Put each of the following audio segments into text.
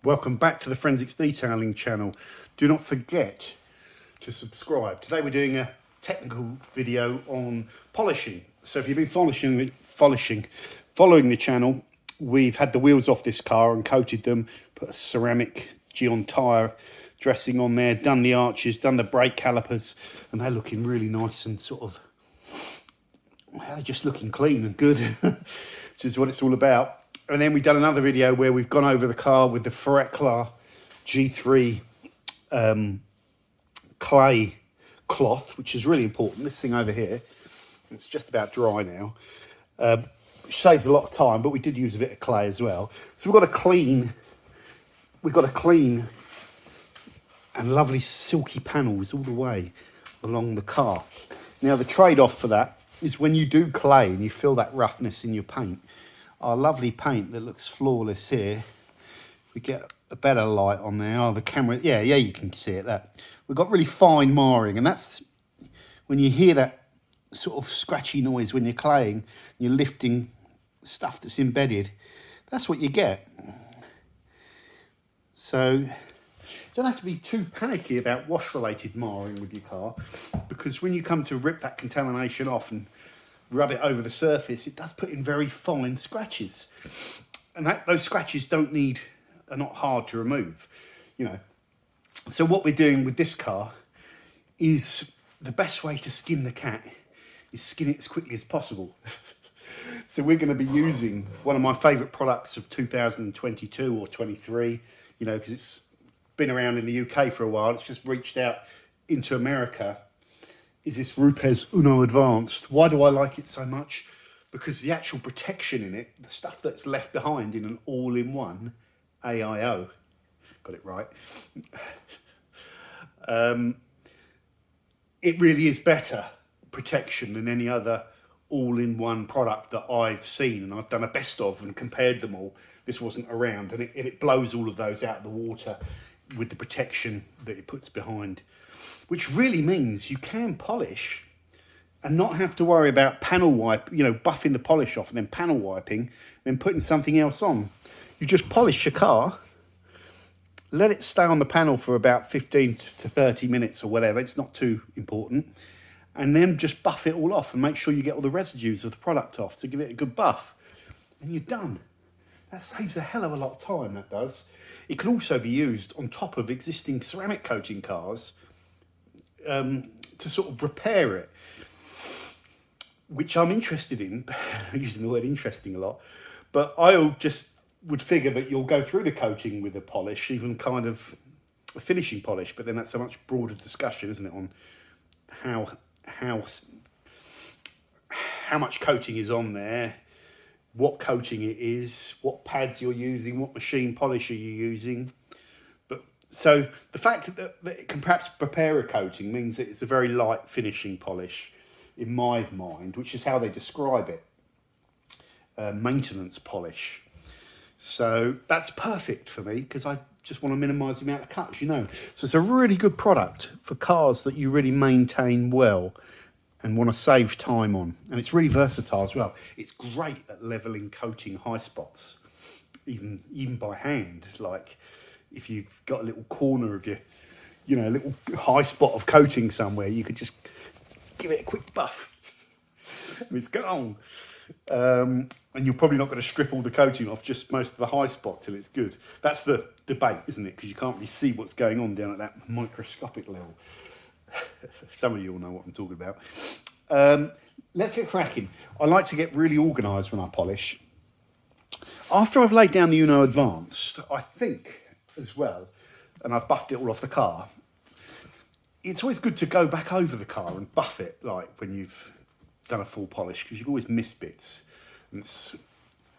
Welcome back to the Forensics Detailing channel. Do not forget to subscribe. Today we're doing a technical video on polishing. So if you've been following the channel, we've had the wheels off this car and coated them, put a ceramic Geon tyre dressing on there, done the arches, done the brake calipers, and they're looking really nice and sort of, they're just looking clean and good, which is what it's all about. And then we've done another video where we've gone over the car with the Ferreclar G3 clay cloth, which is really important. This thing over here, it's just about dry now, which saves a lot of time, but we did use a bit of clay as well. So we've got a clean and lovely silky panels all the way along the car. Now the trade-off for that is when you do clay and you feel that roughness in your paint, our lovely paint that looks flawless here, if we get a better light on there, oh, the camera, yeah, you can see it, that. We've got really fine marring, and that's when you hear that sort of scratchy noise when you're claying, you're lifting stuff that's embedded, that's what you get. So you don't have to be too panicky about wash-related marring with your car, because when you come to rip that contamination off and rub it over the surface, it does put in very fine scratches, and those scratches are not hard to remove, you know. So what we're doing with this car is the best way to skin the cat is skin it as quickly as possible. So we're going to be using one of my favorite products of 2022 or 23, you know, because it's been around in the UK for a while, it's just reached out into America, is this Rupes Uno Advanced. Why do I like it so much? Because the actual protection in it, the stuff that's left behind in an all-in-one AIO, got it right, it really is better protection than any other all-in-one product that I've seen, and I've done a best of and compared them all. This wasn't around, and it blows all of those out of the water with the protection that it puts behind, which really means you can polish and not have to worry about panel wipe, you know, buffing the polish off and then panel wiping, then putting something else on. You just polish your car, let it stay on the panel for about 15 to 30 minutes or whatever, it's not too important, and then just buff it all off and make sure you get all the residues of the product off to give it a good buff, and you're done. That saves a hell of a lot of time, that does. It can also be used on top of existing ceramic coating cars to sort of repair it, which I'm interested in, using the word interesting a lot, but I just would figure that you'll go through the coating with a polish, even kind of a finishing polish, but then that's a much broader discussion, isn't it, on how much coating is on there, what coating it is, what pads you're using, what machine polish are you using. But so the fact that it can perhaps prepare a coating means that it's a very light finishing polish in my mind, which is how they describe it, maintenance polish. So that's perfect for me because I just want to minimise the amount of cuts, you know. So it's a really good product for cars that you really maintain well and want to save time on. And it's really versatile as well. It's great at levelling coating high spots, even by hand. Like if you've got a little corner of your, you know, a little high spot of coating somewhere, you could just give it a quick buff and it's gone. And you're probably not going to strip all the coating off, just most of the high spot till it's good. That's the debate, isn't it? Because you can't really see what's going on down at that microscopic level. Some of you will know what I'm talking about. Let's get cracking. I like to get really organised when I polish. After I've laid down the Uno Advanced, I think as well, and I've buffed it all off the car, it's always good to go back over the car and buff it, like when you've done a full polish, because you can always miss bits. And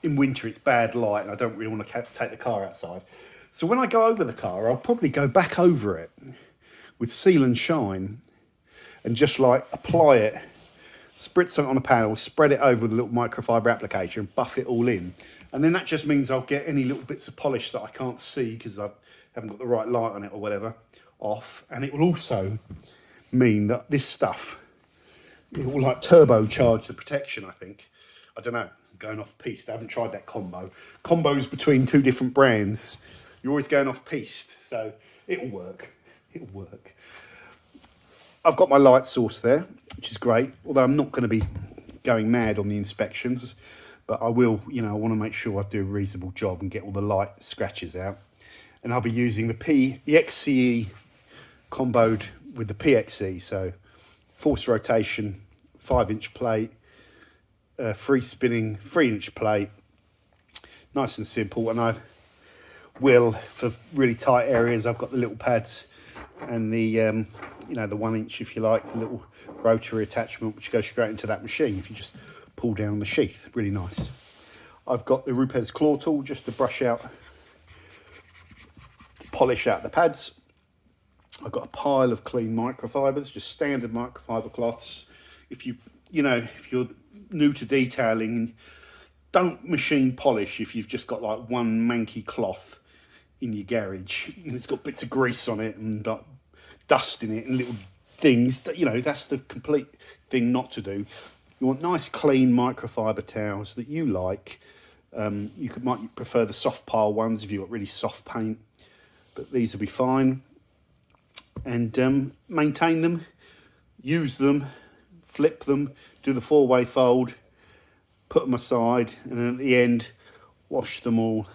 in winter, it's bad light, and I don't really want to take the car outside. So when I go over the car, I'll probably go back over it with Seal and Shine and just like apply it, spritz something on a panel, spread it over with a little microfiber applicator and buff it all in. And then that just means I'll get any little bits of polish that I can't see because I haven't got the right light on it or whatever off. And it will also mean that this stuff, it will like turbocharge the protection, I think. I don't know, I'm going off piste. I haven't tried that combo. Combos between two different brands you're always going off piste. So it'll work. It'll work. I've got my light source there, which is great. Although I'm not going to be going mad on the inspections, but I will, you know, I want to make sure I do a reasonable job and get all the light scratches out. And I'll be using the XCE comboed with the PXE. So force rotation, 5-inch plate, free spinning, 3-inch plate. Nice and simple. And I will, for really tight areas, I've got the little pads and the, you know, the 1-inch, if you like, the little rotary attachment, which goes straight into that machine if you just pull down the sheath. Really nice. I've got the rupes claw tool just to brush out, polish out the pads. I've got a pile of clean microfibers, just standard microfiber cloths. If you're new to detailing, don't machine polish if you've just got like one manky cloth in your garage and it's got bits of grease on it and dust in it and little things. That, you know, that's the complete thing not to do. You want nice clean microfiber towels that you like. Might prefer the soft pile ones if you've got really soft paint, but these will be fine. And maintain them, use them, flip them, do the 4-way fold, put them aside, and then at the end wash them all,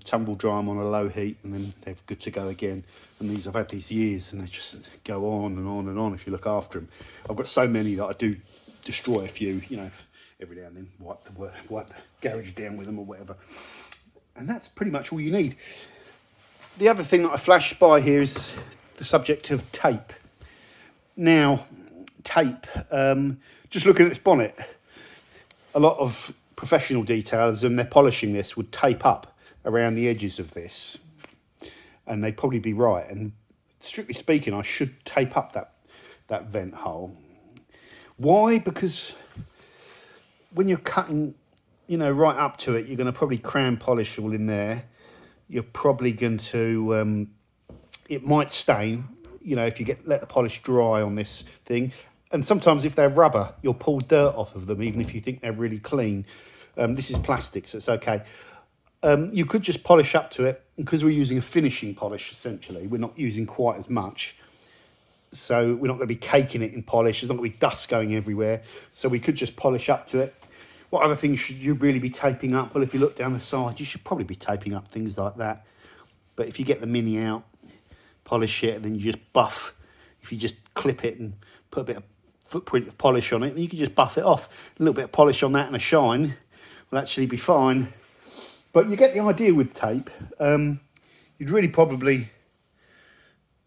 tumble dry them on a low heat, and then they're good to go again. And these, I've had these years and they just go on and on and on if you look after them. I've got so many that I do destroy a few, you know, every now and then wipe the garage down with them or whatever. And that's pretty much all you need. The other thing that I flashed by here is the subject of tape. Now, tape, just looking at this bonnet, a lot of professional detailers, and they're polishing this, would tape up around the edges of this. And they'd probably be right. And strictly speaking, I should tape up that vent hole. Why? Because when you're cutting, you know, right up to it, you're going to probably cram polish all in there. You're probably going to, it might stain, you know, if you let the polish dry on this thing. And sometimes if they're rubber, you'll pull dirt off of them, even if you think they're really clean. This is plastic, so it's okay. You could just polish up to it, because we're using a finishing polish, essentially. We're not using quite as much. So we're not going to be caking it in polish. There's not going to be dust going everywhere. So we could just polish up to it. What other things should you really be taping up? Well, if you look down the side, you should probably be taping up things like that. But if you get the mini out, polish it, and then you just buff. If you just clip it and put a bit of footprint of polish on it, then you can just buff it off. A little bit of polish on that and a shine will actually be fine. But you get the idea with tape. You'd really probably, you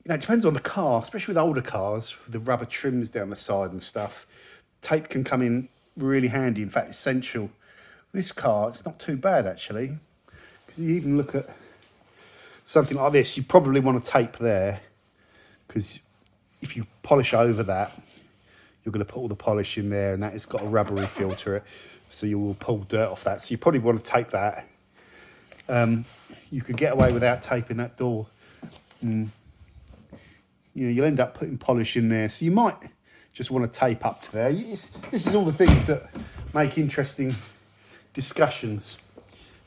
know, it depends on the car, especially with older cars, with the rubber trims down the side and stuff. Tape can come in really handy, in fact essential. This car, it's not too bad actually, because you even look at something like this, you probably want to tape there, because if you polish over that, you're going to put all the polish in there, and that has got a rubbery feel to it, so you will pull dirt off that. So you probably want to tape that. You could get away without taping that door. You know, you'll end up putting polish in there, so you might just want to tape up to there. This is all the things that make interesting discussions.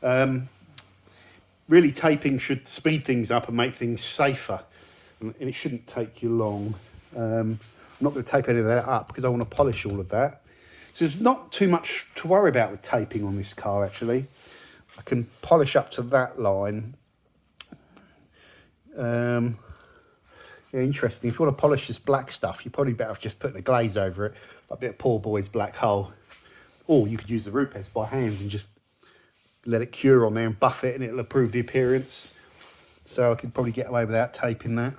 Really, taping should speed things up and make things safer, and it shouldn't take you long. I'm not going to tape any of that up because I want to polish all of that. So there's not too much to worry about with taping on this car, actually. I can polish up to that line. Yeah, interesting. If you want to polish this black stuff, you're probably better off just putting a glaze over it, like a bit of poor boy's black hole. Or you could use the rupes by hand and just let it cure on there and buff it, and it'll improve the appearance. So I could probably get away without taping that.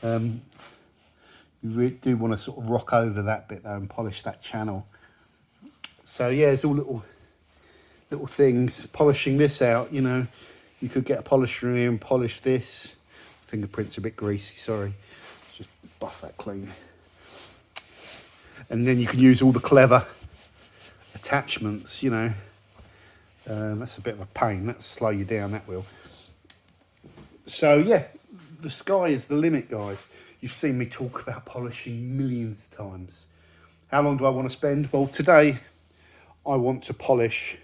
You really do want to sort of rock over that bit though and polish that channel. So yeah, it's all little things. Polishing this out, you know, you could get a polisher in here and polish this. Fingerprints are a bit greasy, sorry. Let's just buff that clean. And then you can use all the clever attachments, you know. That's a bit of a pain. That'll slow you down, that will. So yeah, the sky is the limit, guys. You've seen me talk about polishing millions of times. How long do I want to spend? Well, today I want to polish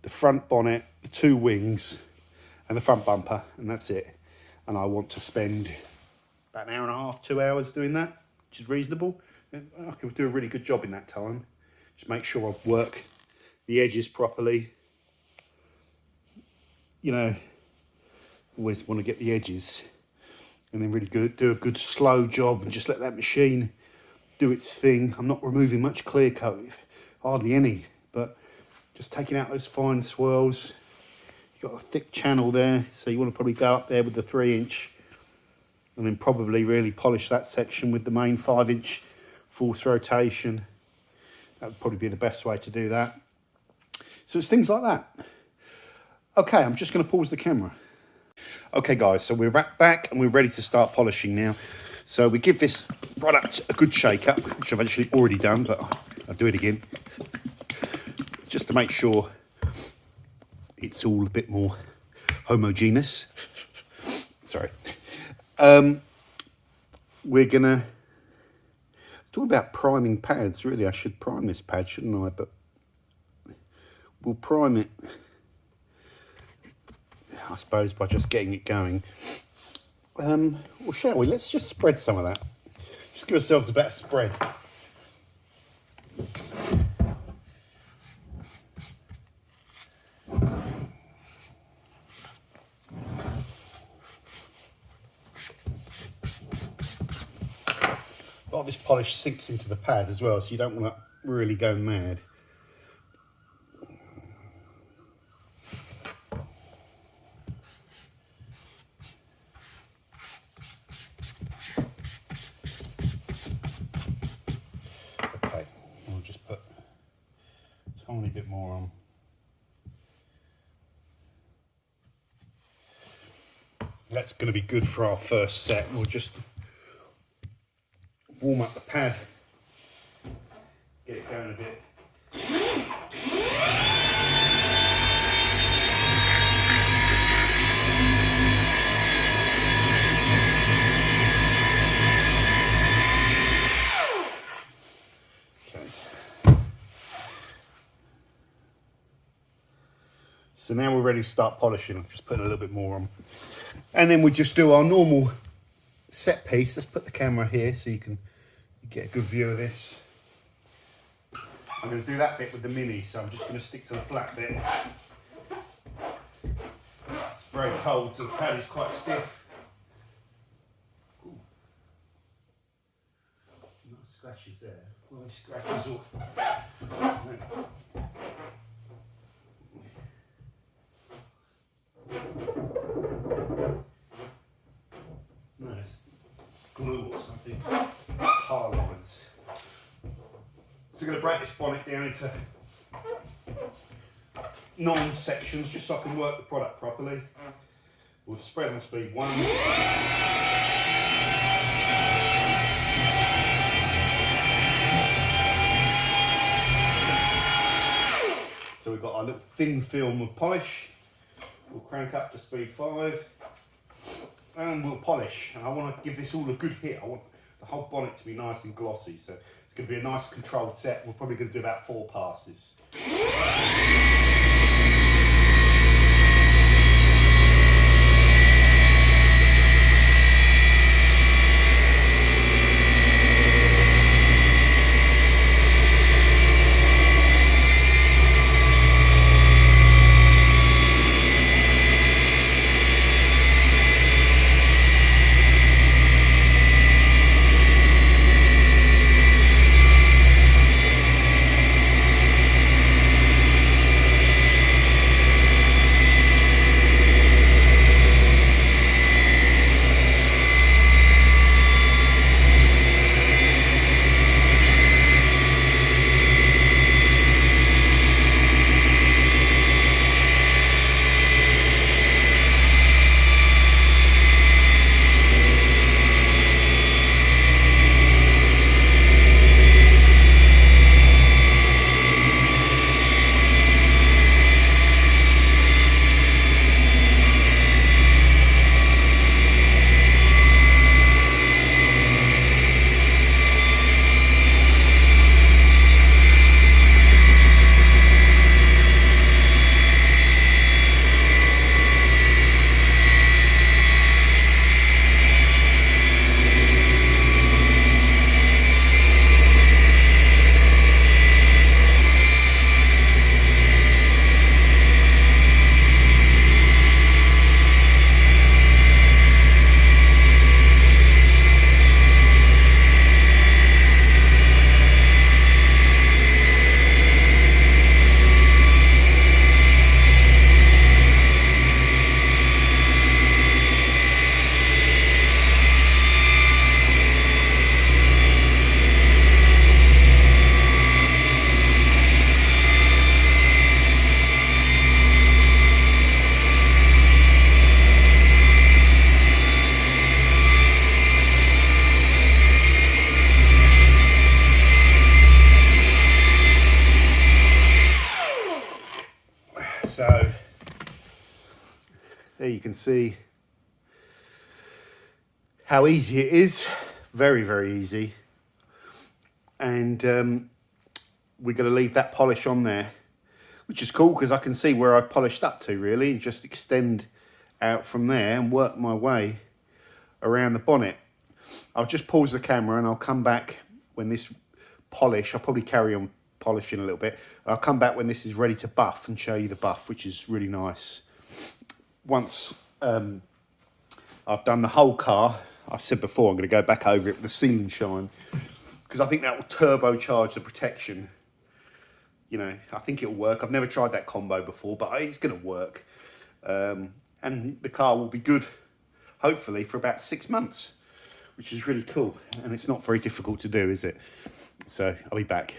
the front bonnet, the two wings, and the front bumper, and that's it. And I want to spend about an hour and a half, 2 hours doing that, which is reasonable. I can do a really good job in that time. Just make sure I work the edges properly. You know, always want to get the edges, and then really do a good slow job and just let that machine do its thing. I'm not removing much clear coat, hardly any, but just taking out those fine swirls. You've got a thick channel there, so you want to probably go up there with the 3-inch and then probably really polish that section with the main 5-inch force rotation. That would probably be the best way to do that. So it's things like that. Okay, I'm just going to pause the camera. Okay guys, so we're back and we're ready to start polishing now. So we give this product a good shake up, which I've actually already done, but I'll do it again. Just to make sure it's all a bit more homogeneous. Sorry. We're gonna talk about priming pads. Really, I should prime this pad, shouldn't I? But we'll prime it, I suppose, by just getting it going. Well, shall we? Let's just spread some of that. Just give ourselves a better spread. A lot of this polish sinks into the pad as well, so you don't want to really go mad. Okay, we'll just put a tiny bit more on. That's going to be good for our first set. We'll just warm up the pad, get it going a bit. Okay. So now we're ready to start polishing. I'm just putting a little bit more on. And then we just do our normal set piece. Let's put the camera here so you can get a good view of this. I'm going to do that bit with the Mini, so I'm just going to stick to the flat bit. It's very cold, so the pad is quite stiff. Ooh. Nice scratches there. Well, these scratches all... No, it's glue or something. Tar lines. So I'm going to break this bonnet down into 9 sections just so I can work the product properly. We'll spread on speed 1. So we've got our little thin film of polish. We'll crank up to speed 5 and we'll polish. And I want to give this all a good hit. I want the whole bonnet to be nice and glossy. So it's going to be a nice controlled set. We're probably going to do about 4 passes. There you can see how easy it is. Very, very easy. And we're going to leave that polish on there, which is cool because I can see where I've polished up to really, and just extend out from there and work my way around the bonnet. I'll just pause the camera and I'll come back when this polish, I'll probably carry on polishing a little bit. I'll come back when this is ready to buff and show you the buff, which is really nice. Once I've done the whole car, I said before I'm going to go back over it with the Seal & Shine, because I think that will turbocharge the protection. You know, I think it'll work. I've never tried that combo before, but it's going to work. And the car will be good, hopefully, for about 6 months, which is really cool. And it's not very difficult to do, is it? So I'll be back.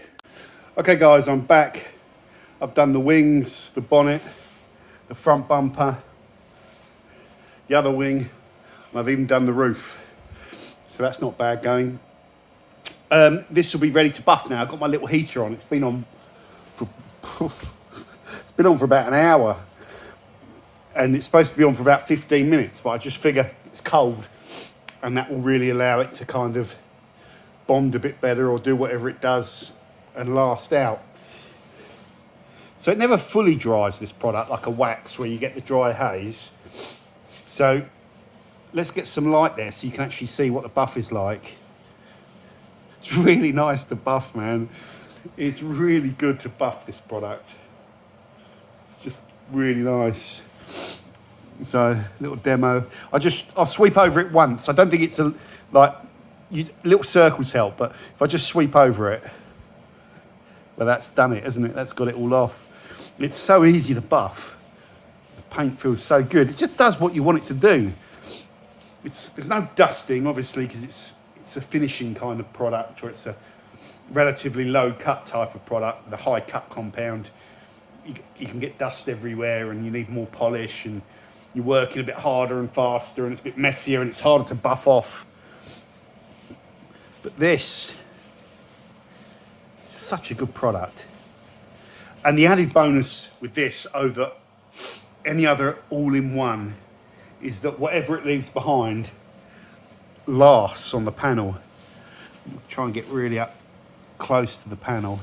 Okay, guys, I'm back. I've done the wings, the bonnet, the front bumper, the other wing, and I've even done the roof. So that's not bad going. This will be ready to buff now. I've got my little heater on. It's been on for about an hour, and it's supposed to be on for about 15 minutes, but I just figure it's cold and that will really allow it to kind of bond a bit better or do whatever it does and last out. So it never fully dries, this product, like a wax where you get the dry haze. So let's get some light there so you can actually see what the buff is like. It's really nice to buff, man. It's really good to buff this product. It's just really nice. So, little demo. I'll sweep over it once. I don't think it's little circles help, but if I just sweep over it, well, that's done it, isn't it? That's got it all off. It's so easy to buff. The paint feels so good. It just does what you want it to do. There's no dusting, obviously, because it's a finishing kind of product, or it's a relatively low cut type of product with a high cut compound. You can get dust everywhere and you need more polish, and you're working a bit harder and faster, and it's a bit messier and it's harder to buff off. But this is such a good product. And the added bonus with this over any other all-in-one is that whatever it leaves behind lasts on the panel. Try and get really up close to the panel.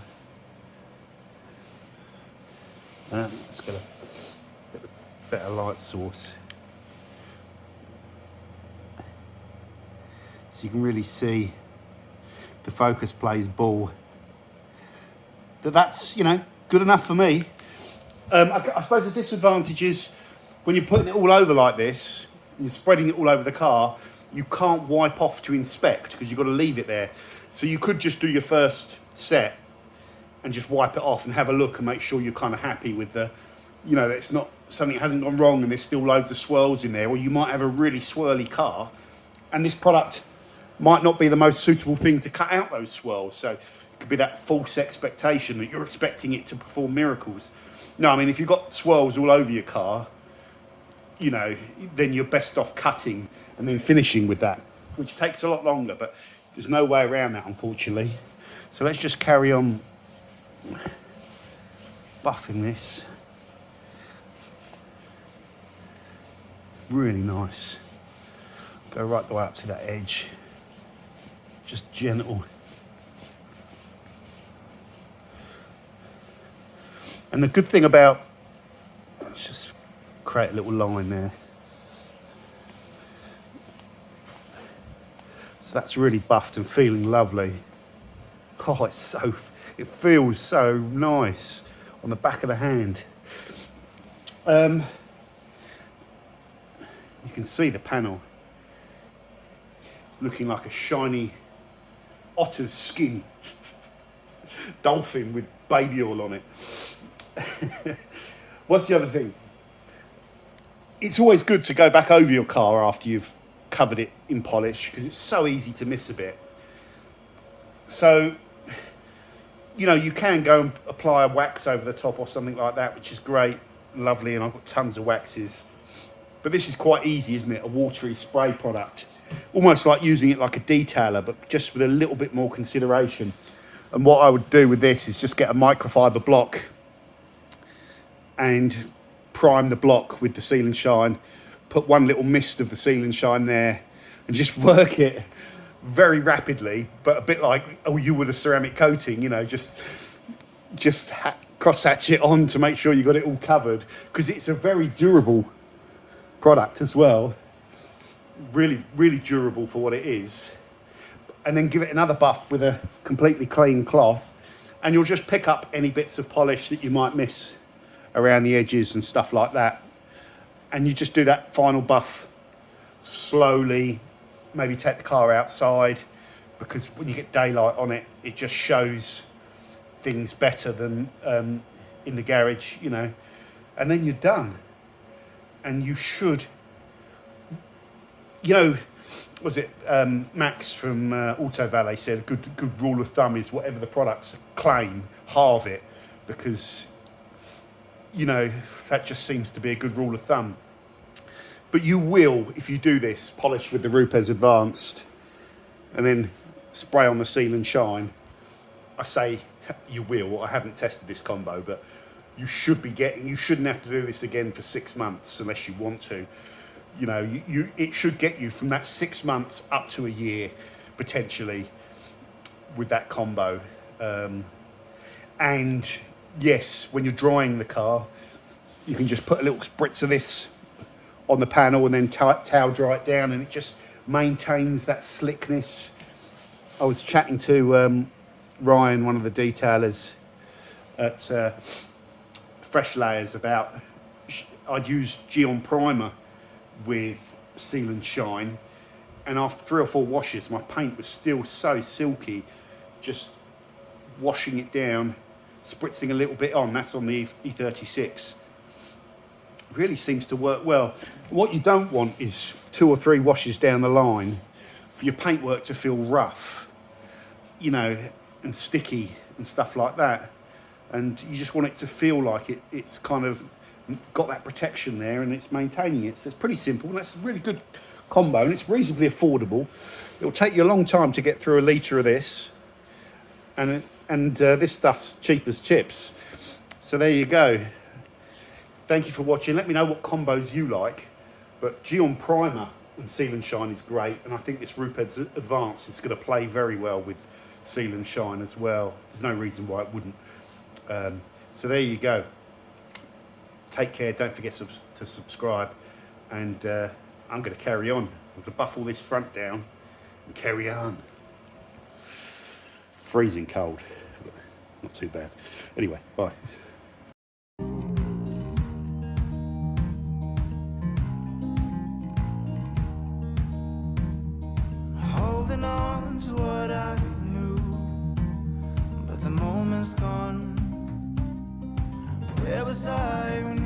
Let's get a better light source. So you can really see the focus plays ball. That's, you know, good enough for me. I suppose the disadvantage is when you're putting it all over like this, and you're spreading it all over the car, you can't wipe off to inspect because you've got to leave it there. So you could just do your first set and just wipe it off and have a look and make sure you're kind of happy with the, you know, that it's not something hasn't gone wrong and there's still loads of swirls in there. Or you might have a really swirly car and this product might not be the most suitable thing to cut out those swirls. So it could be that false expectation that you're expecting it to perform miracles. No, I mean, if you've got swirls all over your car, you know, then you're best off cutting and then finishing with that, which takes a lot longer, but there's no way around that, unfortunately. So let's just carry on buffing this. Really nice. Go right the way up to that edge. Just gentle. And the good thing about, let's just create a little line there. So that's really buffed and feeling lovely. Oh, it feels so nice on the back of the hand. You can see the panel. It's looking like a shiny otter's skin. Dolphin with baby oil on it. What's the other thing? It's always good to go back over your car after you've covered it in polish because it's so easy to miss a bit. So, you know, you can go and apply a wax over the top or something like that, which is great, lovely, and I've got tons of waxes. But this is quite easy, isn't it? A watery spray product. Almost like using it like a detailer, but just with a little bit more consideration. And what I would do with this is just get a microfiber block and prime the block with the Seal & Shine, put one little mist of the Seal and Shine there and just work it very rapidly, but a bit like you would a ceramic coating, you know, just cross hatch it on to make sure you got it all covered, because it's a very durable product as well. Really, really durable for what it is. And then give it another buff with a completely clean cloth, and you'll just pick up any bits of polish that you might miss around the edges and stuff like that. And you just do that final buff slowly, maybe take the car outside, because when you get daylight on it, it just shows things better than in the garage, you know. And then you're done. And you should, you know, was it Max from Auto Valet said a good rule of thumb is whatever the products claim, halve it, because, you know, that just seems to be a good rule of thumb. But you will, if you do this, polish with the Rupes Advanced and then spray on the Seal and Shine. I say you will. I haven't tested this combo, but you should be getting, you shouldn't have to do this again for 6 months unless you want to. You know, it should get you from that 6 months up to a year, potentially, with that combo. And yes, when you're drying the car, you can just put a little spritz of this on the panel and then towel dry it down, and it just maintains that slickness. I was chatting to Ryan, one of the detailers at Fresh Layers, about I'd used Geon Primer with Seal and Shine, and after 3 or 4 washes my paint was still so silky. Just washing it down, spritzing a little bit on, that's on the E36, really seems to work well. What you don't want is 2 or 3 washes down the line for your paintwork to feel rough, you know, and sticky and stuff like that. And you just want it to feel like it's kind of got that protection there and it's maintaining it. So it's pretty simple, and that's a really good combo, and it's reasonably affordable. It'll take you a long time to get through a litre of this, and this stuff's cheap as chips. So there you go. Thank you for watching. Let me know what combos you like, but Geon Primer and Seal and Shine is great, and I think this Rupes Advanced is going to play very well with Seal and Shine as well. There's no reason why it wouldn't. So there you go. Take care, don't forget to subscribe, and I'm going to carry on. I'm going to buff all this front down and carry on. Freezing cold, not too bad. Anyway, bye. Holding on to what I knew, but the moment's gone. Where was I when